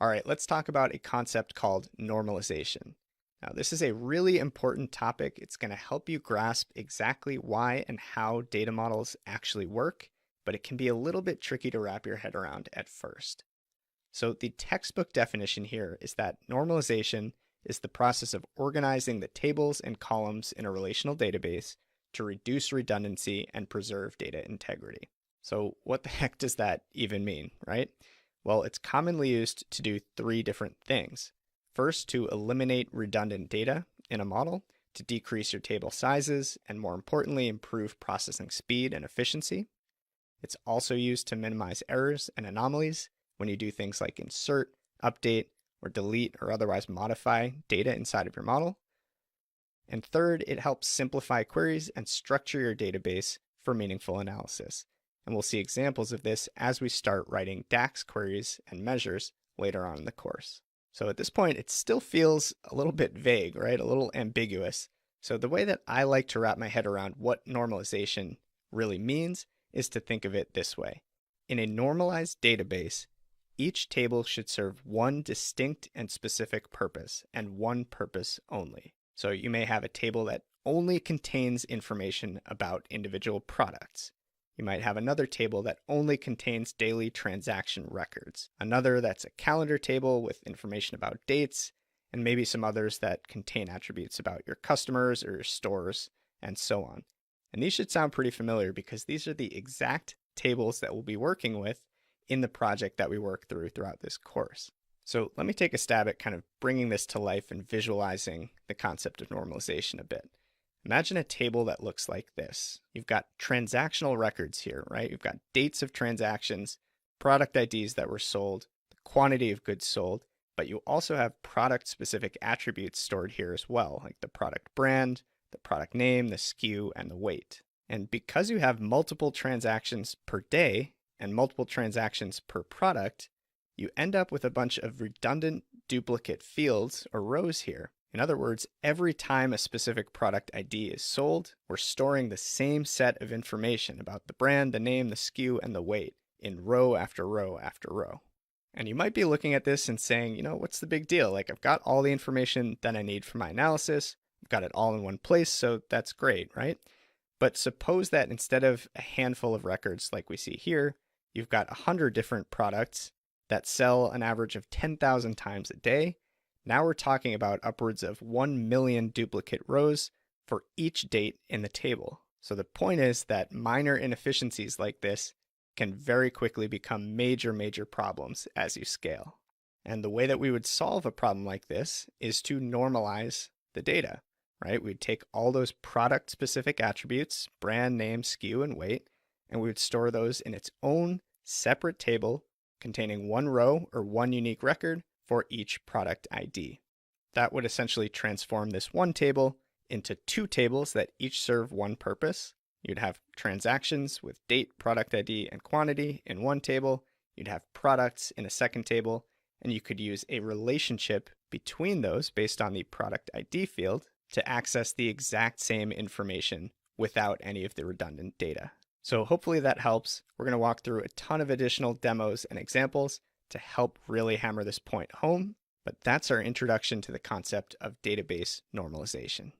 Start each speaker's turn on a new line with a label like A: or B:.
A: All right, let's talk about a concept called normalization. Now, this is a really important topic. It's going to help you grasp exactly why and how data models actually work, but it can be a little bit tricky to wrap your head around at first. So, the textbook definition here is that normalization is the process of organizing the tables and columns in a relational database to reduce redundancy and preserve data integrity. So, what the heck does that even mean, right? Well, it's commonly used to do three different things. First, to eliminate redundant data in a model, to decrease your table sizes, and more importantly, improve processing speed and efficiency. It's also used to minimize errors and anomalies when you do things like insert, update, or delete or otherwise modify data inside of your model. And third, it helps simplify queries and structure your database for meaningful analysis. And we'll see examples of this as we start writing DAX queries and measures later on in the course. So at this point, it still feels a little bit vague, right? A little ambiguous. So the way that I like to wrap my head around what normalization really means is to think of it this way. In a normalized database, each table should serve one distinct and specific purpose, and one purpose only. So you may have a table that only contains information about individual products. You might have another table that only contains daily transaction records, another that's a calendar table with information about dates, and maybe some others that contain attributes about your customers or your stores, and so on. And these should sound pretty familiar because these are the exact tables that we'll be working with in the project that we work through throughout this course. So let me take a stab at kind of bringing this to life and visualizing the concept of normalization a bit. Imagine a table that looks like this. You've got transactional records here, right? You've got dates of transactions, product IDs that were sold, the quantity of goods sold, but you also have product-specific attributes stored here as well, like the product brand, the product name, the SKU, and the weight. And because you have multiple transactions per day and multiple transactions per product, you end up with a bunch of redundant duplicate fields or rows here. In other words, every time a specific product ID is sold, we're storing the same set of information about the brand, the name, the SKU, and the weight in row after row after row. And you might be looking at this and saying, what's the big deal? Like, I've got all the information that I need for my analysis. I've got it all in one place, so that's great, right? But suppose that instead of a handful of records like we see here, you've got 100 different products that sell an average of 10,000 times a day. Now we're talking about upwards of 1 million duplicate rows for each date in the table. So the point is that minor inefficiencies like this can very quickly become major problems as you scale. And the way that we would solve a problem like this is to normalize the data, right? We'd take all those product-specific attributes, brand, name, SKU, and weight, and we would store those in its own separate table containing one row or one unique record for each product ID. That would essentially transform this one table into two tables that each serve one purpose. You'd have transactions with date, product ID, and quantity in one table. You'd have products in a second table, and you could use a relationship between those based on the product ID field to access the exact same information without any of the redundant data. So hopefully that helps. We're going to walk through a ton of additional demos and examples to help really hammer this point home, but that's our introduction to the concept of database normalization.